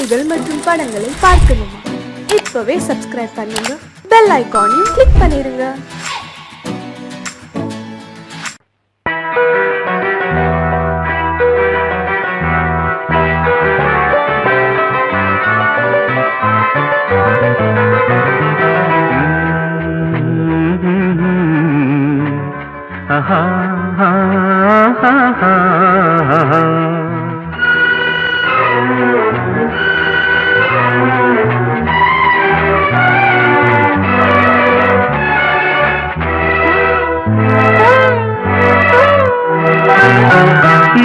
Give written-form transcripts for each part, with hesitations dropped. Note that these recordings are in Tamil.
செய்திகள் மற்றும் படங்களை பார்க்கணுமா? இப்பவே சப்ஸ்கிரைப் பண்ணுங்க, பெல் ஐகானையும் கிளிக் பண்ணிருங்க.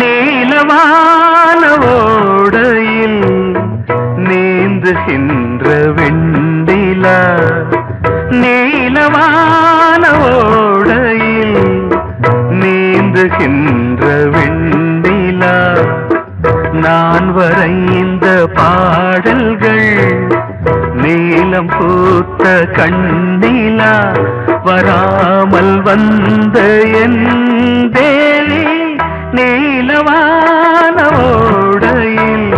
நீலவான ஓடையில் நீந்துகின்ற வெண்டிலா, நீலவான ஓடையில் நீந்துகின்ற வெண்டிலா, நான் வரைந்த பாடல்கள் நீலம் பூத்த கண்ணிலா, வராமல் வந்த என் தேவி நீலவான ஓடையில்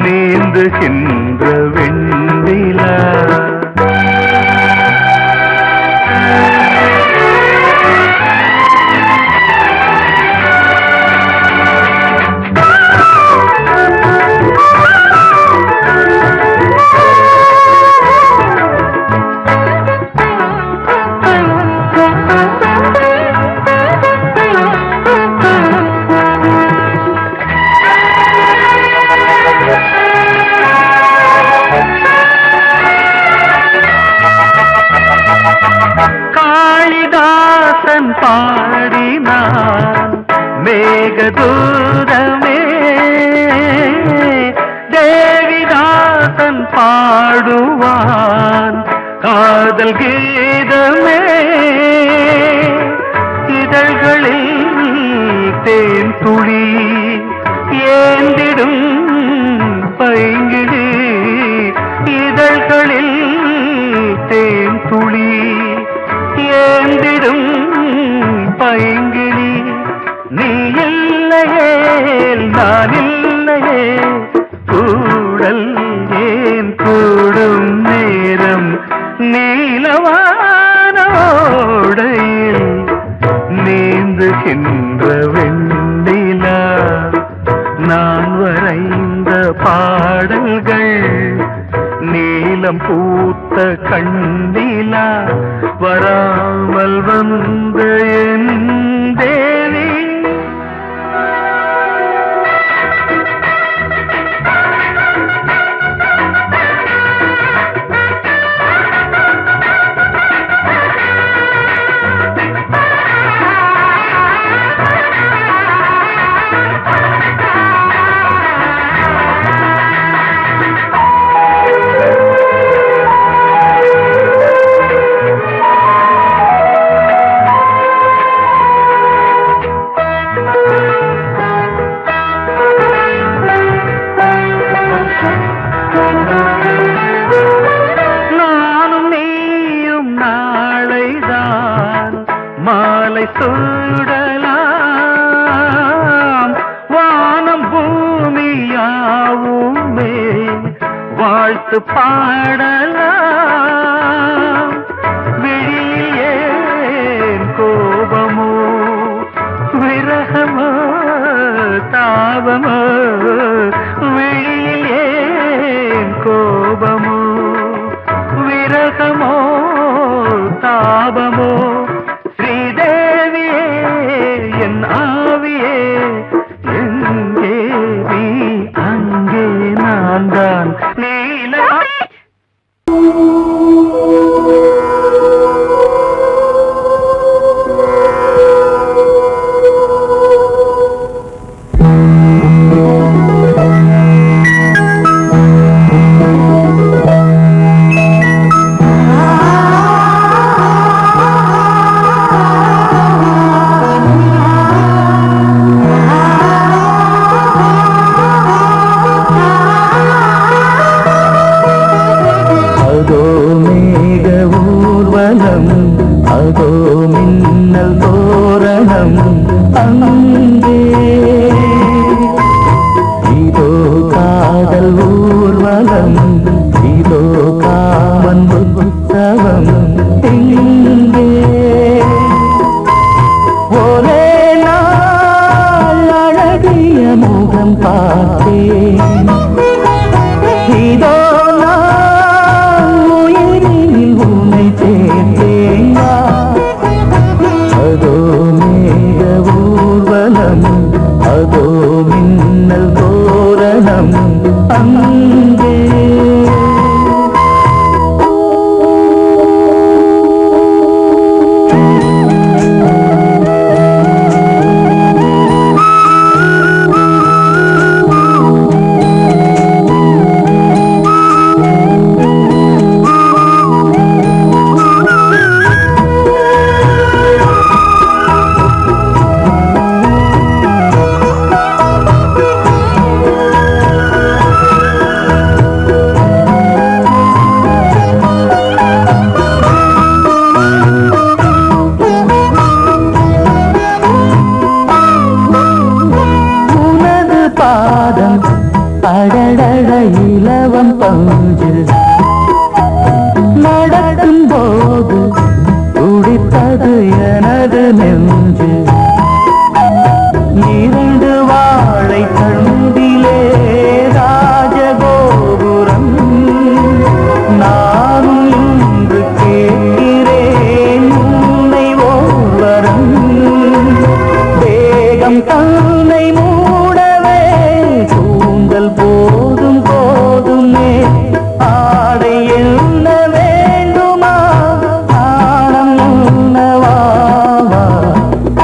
நீந்துகின்ற வெண்ணிலா. காளிதாசன் பாடினான் மேகதூதமே, தேவிதாசன் பாடுவான் காதல் கீதமே, இதழ்களில் தேன் துளி ஏந்திடும் பைங்கிழி, இதழ்களில் தேன் துளி ஏந்திடும் பைங்கிளி, நீ இல்லையே நான் இல்லையே கூடல் ஏன் கூடும் நேரம், நீலவான ஓடையில் நீந்துகின்ற வெண்ணிலா, நான் வரைந்த பாடல்கள் நீலம் பூத்த கண்ணிலா, வராமல் வந்த என் தேவி. நானும் நீயும் நாளைதான் மாலை சூடலாம், வானம் பூமியாவுமே வாழ்த்து பாடலாம், விழியில் ஏன் கோபமோ விரகமோ தாபமோ, விழியில் ஏன் கோபமோ விரகமோ தாபமோ, ஸ்ரீதேவியே என் ஆவியே எங்கே நீ அங்கே நான் தான் நீல. ஊர்வலம் இதோ காமன் உற்சவம் இங்கே ஒரே நாள் அழகிய முகம் பார்த்தேன் இதோ நான் உயிரில் உன்னை சேர்த்தேன் அதோ மேக ஊர்வலம் அதோ மின்னல் தோரணம் அங்கே அடடட இலவம் பஞ்சு நடக்கும் போது துடித்தது எனது நெஞ்சு இரண்டு வாழை தண்டிலே ராஜகோபுரம் நானும் இன்று கேட்கிறேன் உன்னை ஓர்வரம் வேகம் தன்னை மூடவே தூங்கல் போதும் போதுமே ஆடை என்ன வேண்டுமா ஆடம் உன்னவாவா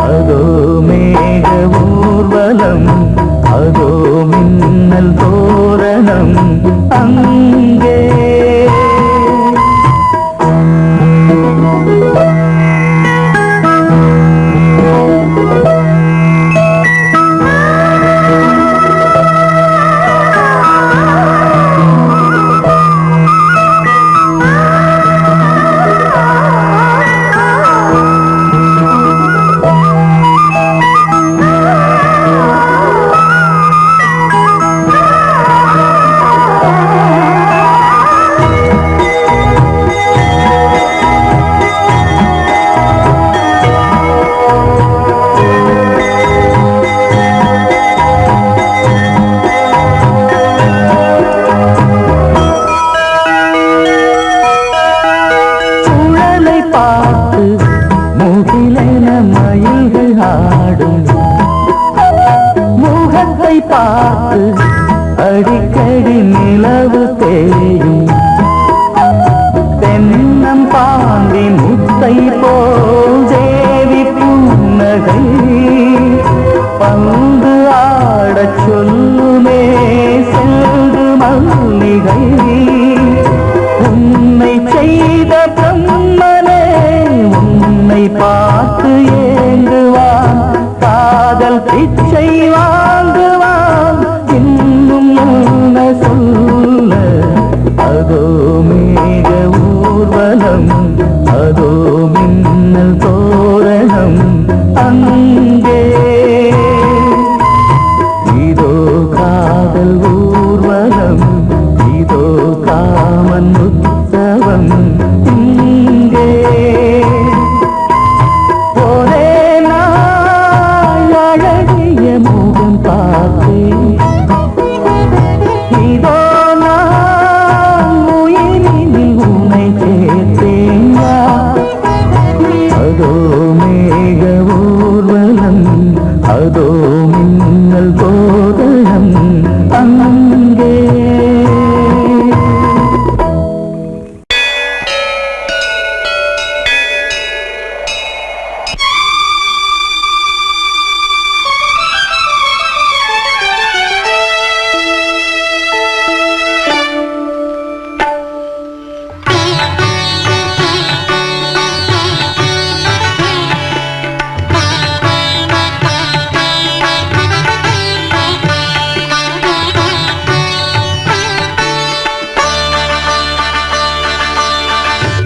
அதோ மேக ஊர்வலம் அதோ மின்னல் தோரணம் அங்கே மயில்கள் ஆடும் முகத்தை பார்த்து அடிக்கடி நிலவு தேயும் தென்னம் பாண்டி முத்தை போல் தேவி புன்னகை பந்து ஆடச் சொல்லுமே செல்கு மல்லிகை உன்னை செய்த பிரம்மனே உன்னை பார்த்து ஏங்குவான் காதல் பிச்சை வாங்குவான் இன்னும் என்ன சொல்ல அதோ மேக ஊர்வலம் அதோ மின்னல் தோரணம் அங்கே இதோ காதல் ஊர்வலம் இதோ காமன் உற்சவம் இங்கே ஒரே நாள் அழகிய முகம் பார்த்தேன் இதோ நான் உயிரில் உன்னை சேர்த்தேன் அதோ மேக ஊர்வலம் அதோ மின்னல் தோரணம் அங்கே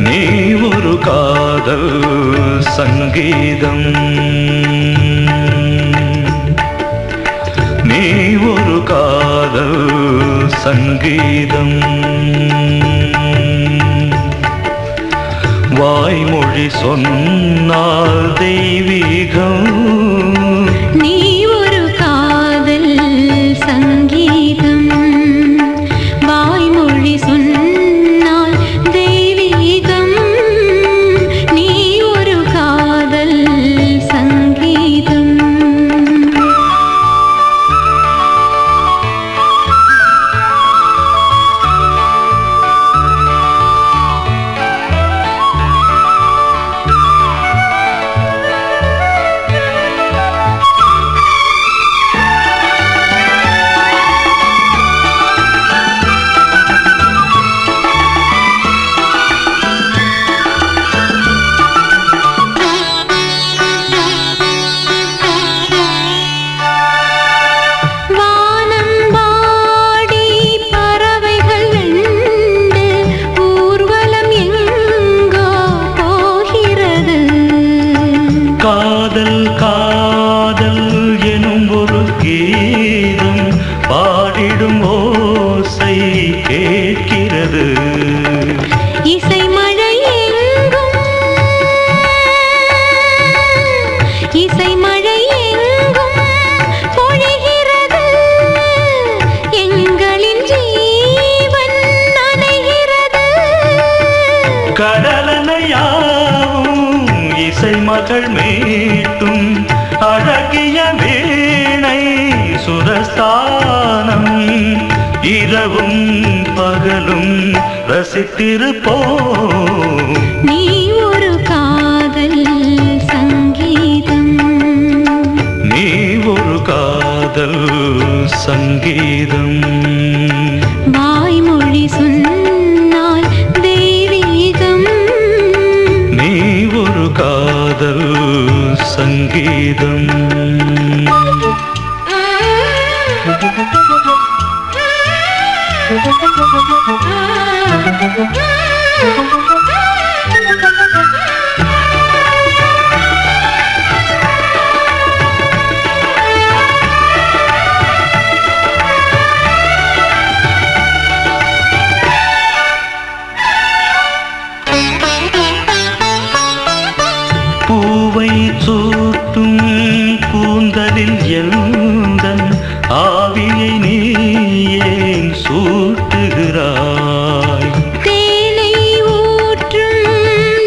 நீ ஒரு காதல் சங்கீதம் நீ ஒரு காதல் சங்கீதம். வாய்மொழி சொன்னால் தெய்வீகம். நீ ஒரு காதல் சங்கீதம். வாய்மொழி சொன்னால் தெய்வீகம். நீ ஒரு காதல் சங்கீதம். காதல் காதல் எனும் ஒரு கீதம் பாடிடும் ஓசை கேட்கிறது. இசை மழை எங்கும் இசை மழை எங்கும் பொழிகிறது. எங்களின் ஜீவன் நனைகிறது. கடலனையாவும் இசை மகள் மீட்டும் அழகிய வீணை சுரஸ்தானம். இரவும் பகலும் ரசித்திருப்போம். நீ ஒரு காதல் சங்கீதம். நீ ஒரு காதல் சங்கீதம். வாய்மொழி சொன்னால் தெய்வீகம். நீ ஒரு காதல் சங்கீதம். பூவை சூட்டும் கூந்தலில் எந்தன் ஆவியை நீ ஏன் சூட்டுகிறாய்? தேனை ஊற்றும்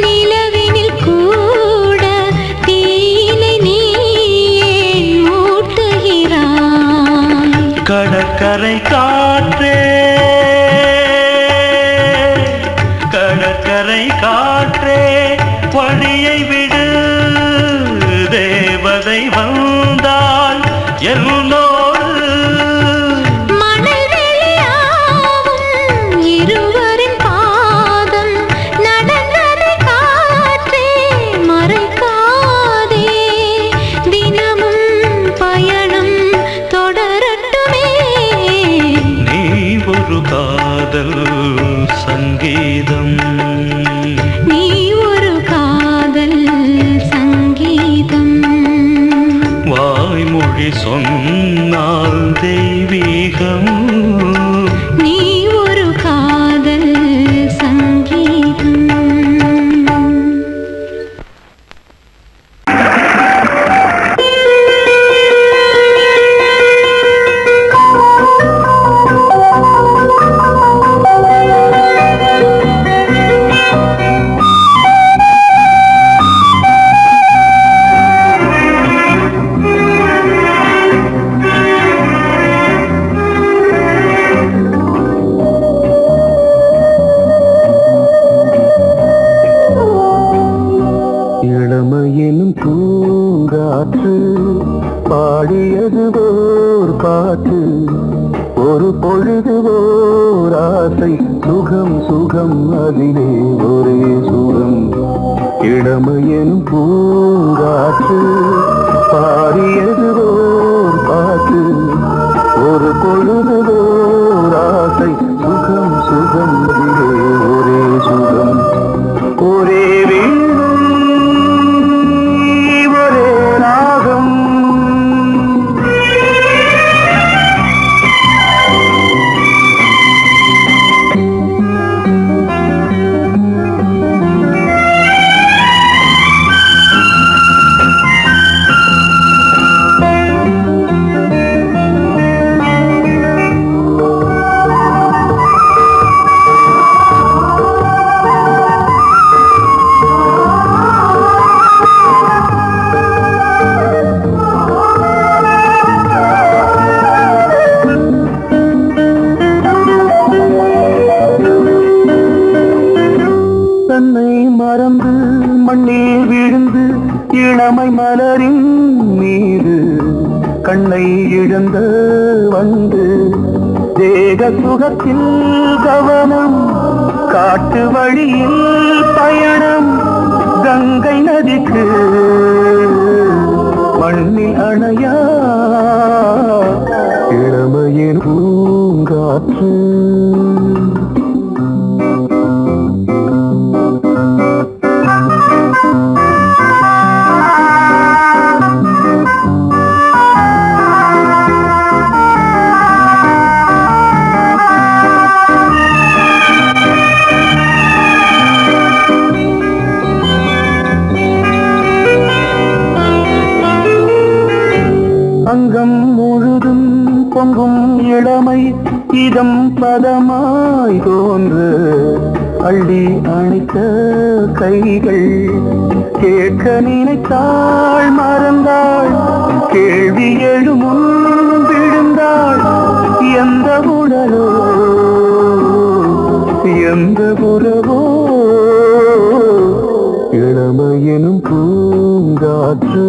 நிலவினில் கூட தீனை நீ ஏன் மூட்டுகிறாய்? கடற்கரை காற்றே கடற்கரை காற்றே வழியை விடு. தேவதை வந்தால் என்னோடு மணல் வெளியாகும் இருவரின் பாதம் நடந்ததை காற்றே மறைக்காதே. தினமும் பயணம் தொடரட்டுமே. நீ ஒரு காதல் சங்கீதம். நீ ஒரு காதல் சங்கீதம். வாய்மொழி சொன்னால் தெய்வீகம். நீ ஒரு காதல் சங்கீதம். இளமையினும் பூங்காற்று பாடியது ஓர் பாட்டு. ஒரு பொழுது ஓர் ஆசை சுகம் சுகம் அதிலே ஒரே சுகம். இளமையினும் பூங்காற்று பாடியது ஓர் பாட்டு. ஒரு பொழுது ஓர் ஆசை சுகம் சுகம் அதிலே ஒரே சுகம். ஒரே இளமை மலரின் மீது கண்ணை இழந்த வந்து தேக சுகத்தில் கவனம் காட்டு வழியில் பயணம் கங்கை நதிக்கு மண்ணில் அணையா இளமையின் பூங்காற்று அங்கம் முழுதும் பொங்கும் இளமை இதம் பதமாய் தோன்று அள்ளி அணைத்த கைகள் கேட்க நினைத்தாள் மறந்தாள் கேள்வி எழுமுன் விழுந்தாள் எந்த உடலோ எந்த உறவோ இளமையெனும் பூங்காற்று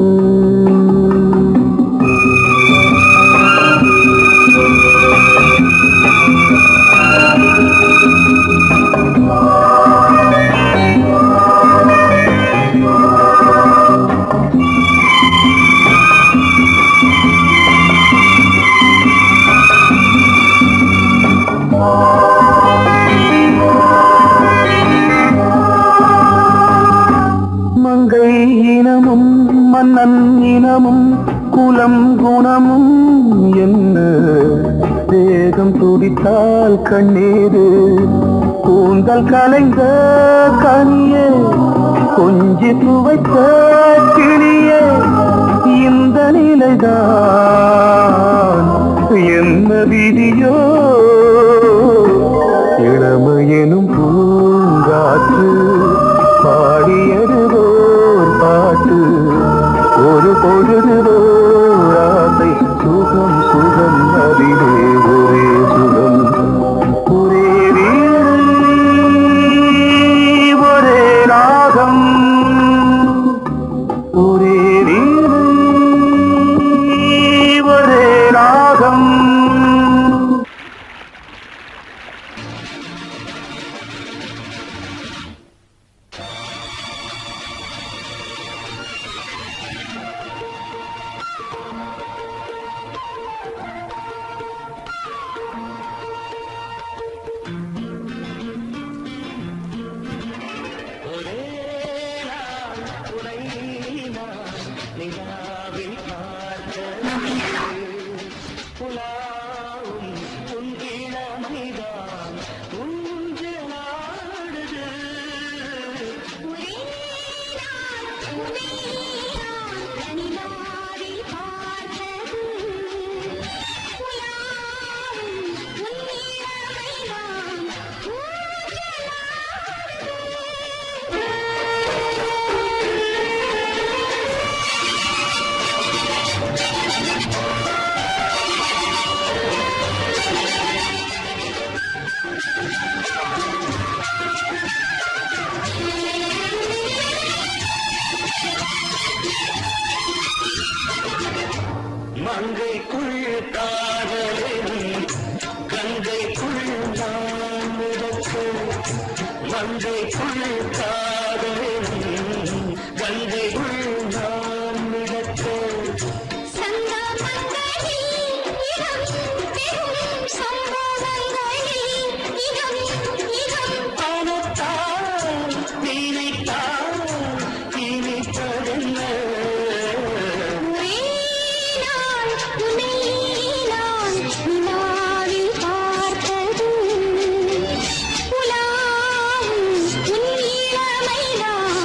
மங்கை இனமும் மன்னன் இனமும் குலம் குணமும் என்ன தேகம் துடித்தால் கண்ணீரு கூந்தல் கலைந்த கனியே கொஞ்சி துவைத்த கிளியே இந்த நிலைதான் என்ன விதியோ இளமையெனும் பூங்காற்று பாடியதுவோர் பாட்டு ஒரு பொழுதுவோர் ஆசை சுகம் சுகம் அதிலே ஒரே சுகம் ஒரே வீணை ஒரே ராகம் ஒரே வீணை ஒரே ராகம் மங்கைக்குள் காதலும் கங்கைக்குள் நான் மிதக்க மங்கைக்குள் காதலும் கங்கைக்குள் நான் மிதக்க ஆனத்தால் நினைத்தால் இனிப்பதென்ன பார்த்தது உலாவும் உன் இளமைதான்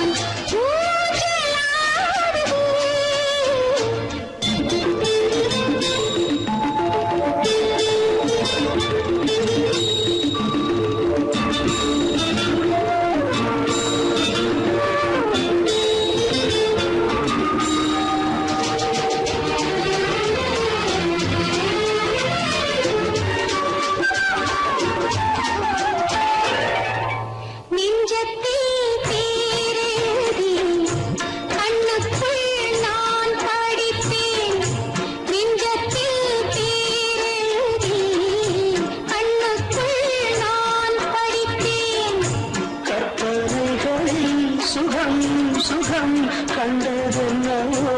கண்டதென்னவோ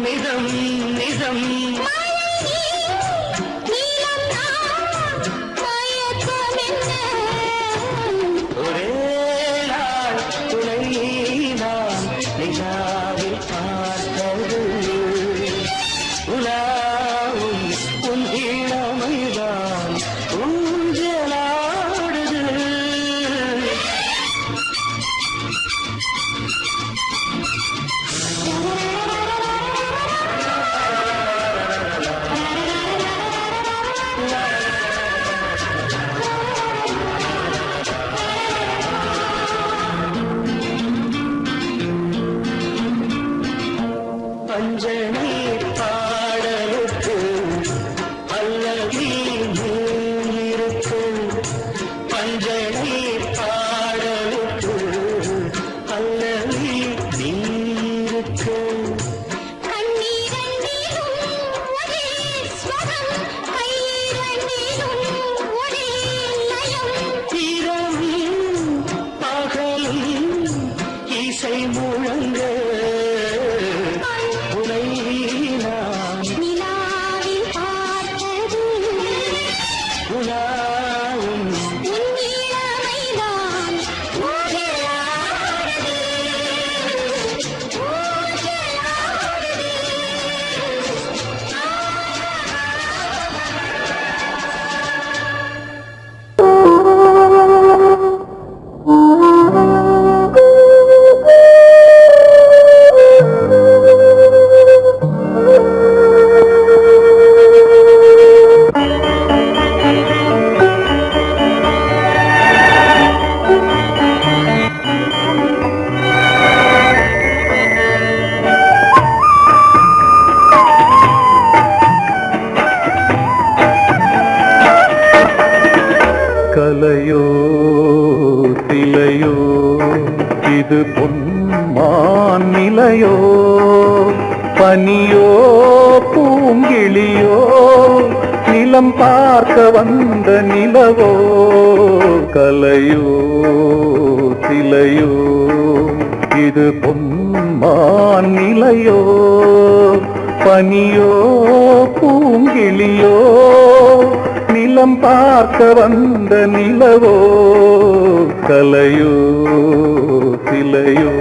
நிதம் நிதம் ஒரே நாள் துணை நான் நிலாவில் பார்த்தது உலாவும் உன் இளமைதான் ஊஞ்சலாடுது பஞ்சனை பாடலுக்கு அல்லவி இருக்கு பஞ்சனை பாடலுக்கு அல்லவி இருக்கு இரவும் பகலும் இசை முழங்க உனை நான் உலாவும் கலையோ சிலையோ இது பொன்மான் நிலையோ பனியோ பூங்கிளியோ நிலம் பார்க்க வந்த நிலவோ கலையோ சிலையோ இது பொன்மான் நிலையோ பனியோ பூங்கிளியோ நிலம் பார்க்க வந்த நிலவோ கலையோ சிலையோ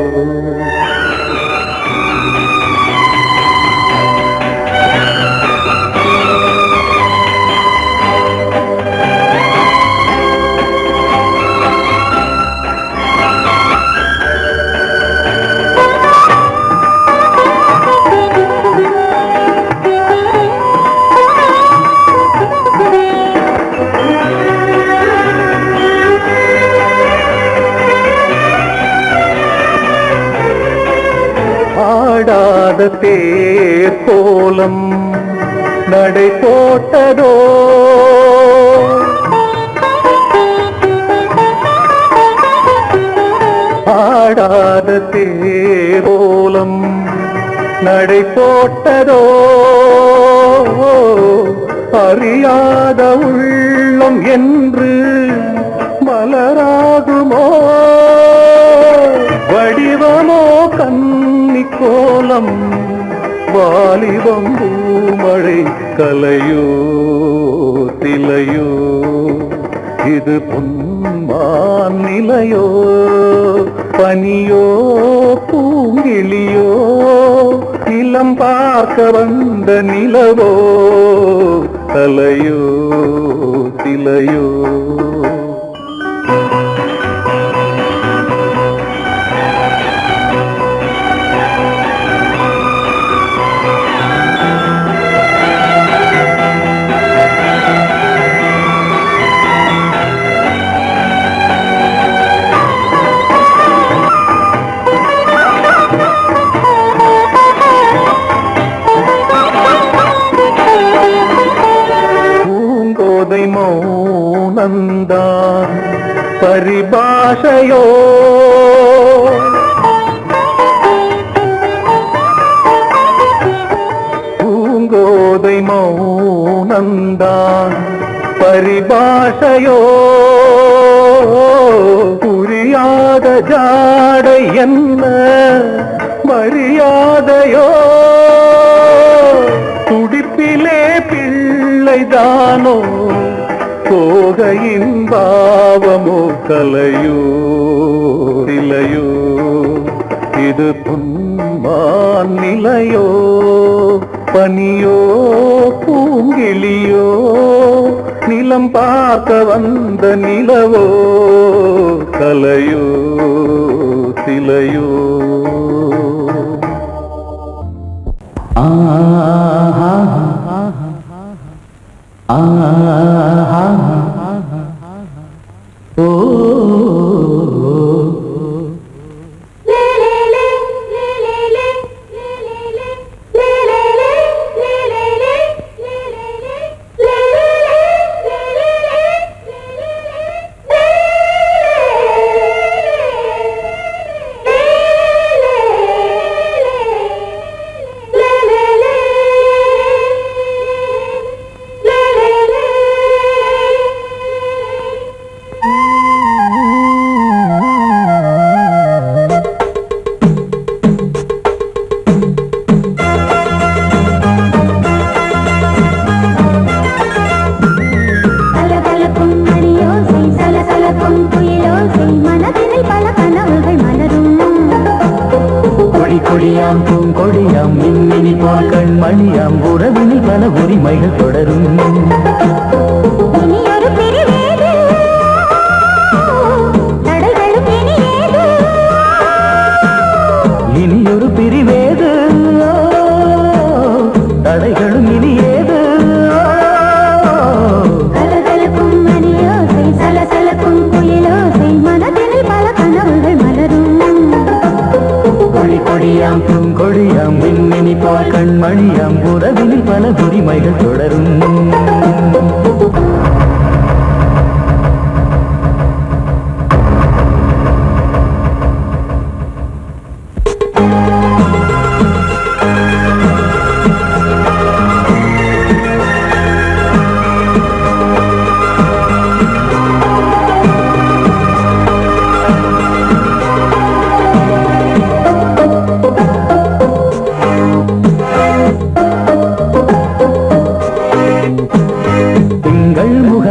ஆடாத தேர் கோலம் நடை போட்டதோ ஆடாத தேர் கோலம் நடை போட்டதோ அறியாத உள்ளம் என்று மலராகுமோ வடிவமோ கன்னி கோலம் வாலிபம் பூமழை கலையோ சிலையோ இது பொன்மான் நிலையோ பனியோ பூங்கிளியோ நிலம் பார்க்க வந்த நிலவோ கலையோ சிலையோ மௌனந்தான் பரிபாஷையோ பூங்கோதை மௌனந்தான் பரிபாஷையோ புரியாத ஜாடை என்ன மரியாதையோ மங்கையின் பாவமோ கலையோ இலையோ இது பொன்மான் நிலையோ பனியோ பூங்கிளியோ நிலம் பார்க்க வந்த நிலவோ கலையோ சிலையோ கொடியாம் பூங்கொடியாம் மின்மினி போல் கண்மணியாம் உறவினில் பல உரிமைகள் தொடரும். இனியொரு பிரிவேது தடைகளும் இனியேது. கலகலக்கும் மணியோசை சலசலக்கும் குயிலோசை மனதில் பல கனவுகள் மலரும். கொடியாம் பூங்கொடியாம் மின்மினி போல் கண்மணியாம் உறவினில் பல உரிமைகள் தொடரும்.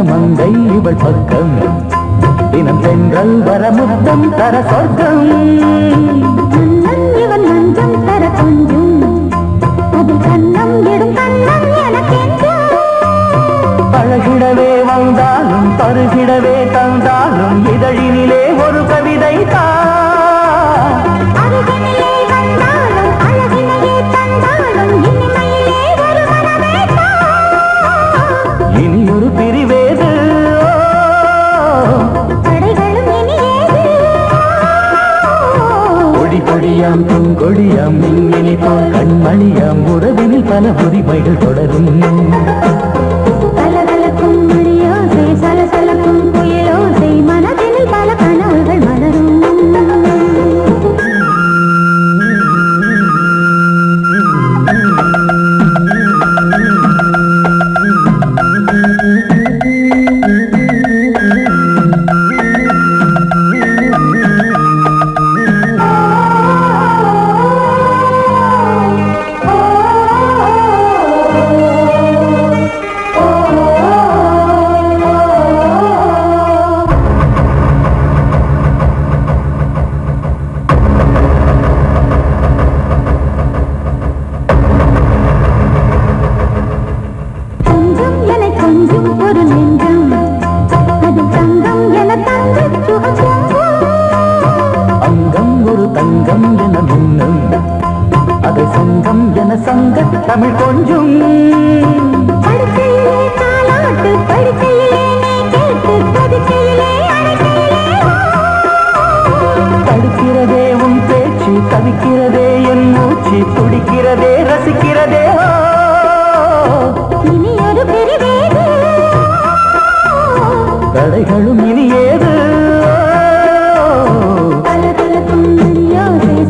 மங்கை இவள் பக்கம் தினம் சென்றல் வர முத்தம் தர சொர்க்கம். இவன் மஞ்சம் தர கொஞ்சம் அதில் கண்ணம் இடும் கண்ணம் எனக்கென்றும். பழகிடவே வந்தாலும் பருகிடவே தந்தாலும் இதழினிலே ஒரு கவிதை தான். அருகினிலே வந்தாலும் அழகினையே தந்தாலும் இனிமையிலே ஒரு மனமே தான். இனி ஒரு பிரிவேது கொடியாம் பூங்கொடியாம் மின்மினி போல் கண்மணியாம் உறவினில் பல உரிமைகள் தொடரும். கலகலக்கும் மணியோசை சலசலக்கும் குயிலோசை மனதில் பல கனவுகள் மலரும். தங்கம் என மின்னும் அதை சங்கம் என சங்க தமிழ் கொஞ்சம். தடுக்கிறதே உன் பேச்சு தவிக்கிறதே என் மூச்சு துடிக்கிறதே ரசிக்கிறதே. இனியொரு பிரிவேது தடைகளும் இனியேது.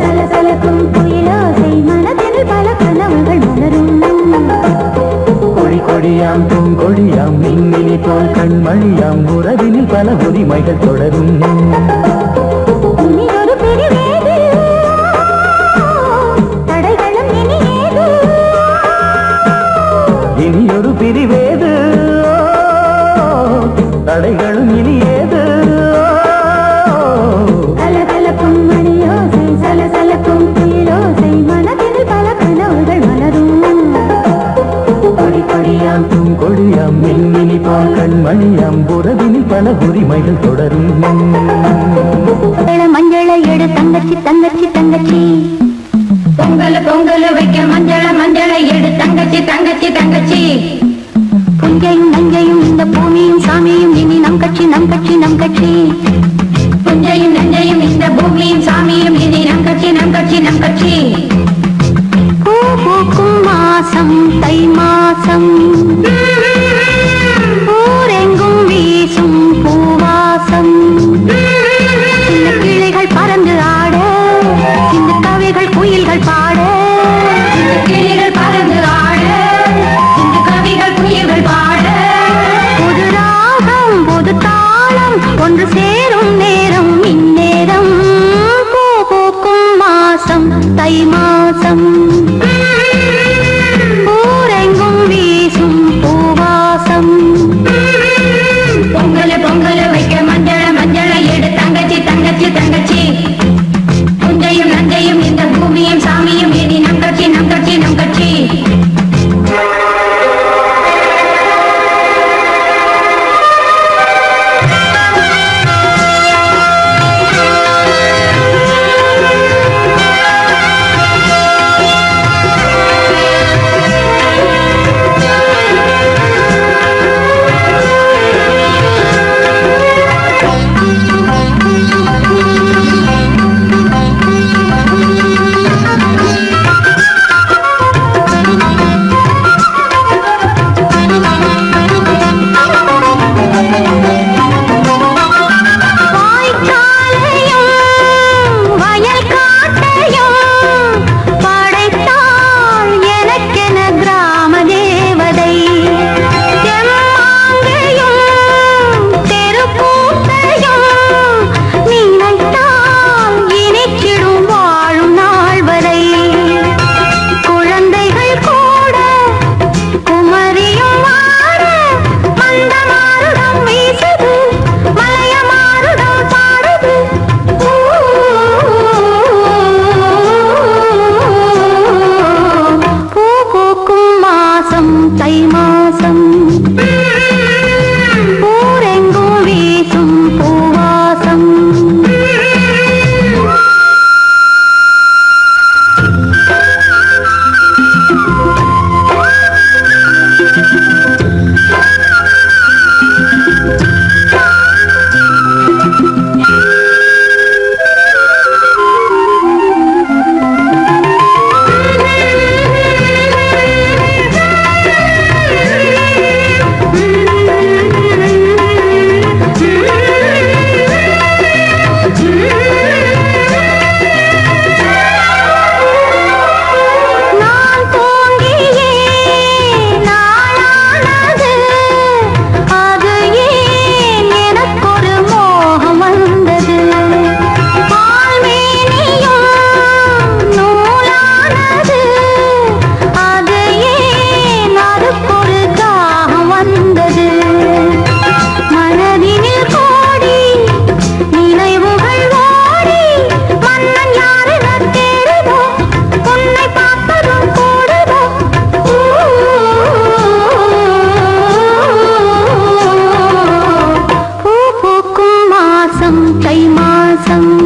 சலசலக்கும் குயிலோசை மனதில் பல கனவுகள் மலரும். கொடியாம் பூங்கொடியாம் மின்மினி போல் கண்மணியாம் உறவினில் பல உரிமைகள் தொடரும். இனியொரு பிரிவேது தடைகளும் இனியேது. இனியொரு பிரிவேது தடைகள் உரிமைகள் தொடரும். மஞ்சளை எடு தங்கச்சி தங்கச்சி தங்கச்சி, பொங்கல் பொங்கல் வைக்க மஞ்சளை எடு தங்கச்சி தங்கச்சி தங்கச்சி. புஞ்சையும் நஞ்சையும் இந்த பூமியும் சாமியும் இனி நம் கட்சி நம் கட்சி நம் கட்சி. புஞ்சையும் நஞ்சையும் இந்த பூமியும் சாமியும் இனி நம் கட்சி நம் கட்சி நம் கட்சி. பூ பூக்கும் மாசம் தை மாசம், ஊரெங்கும் வீசும் பூவாசம். சின்ன கிளைகள் பறந்து ஆட, சின்ன கவிகள் குயில்கள் பாட, கிளிகள் பறந்து ஆட, சின்ன கவிகள் குயில்கள் பாட. புது ராகம் புது தாளம் ஒன்று சேரும் நேரம் இந்நேரம். பூ பூக்கும் மாசம் தை மாசம், ஊரெங்கும் வீசும் பூவாசம். பொங்கல் பொங்கல் வைக்க மஞ்சளை எடு தங்கச்சி தங்கச்சி தங்கச்சி. புஞ்சையும் நஞ்சையும் இந்த பூமியும் சாமியும் இனி நம் கட்சி நம் கட்சி நம் கட்சி. தை மாசம், ஊரெங்கும் வீசும் பூவாசம். தை மாசம்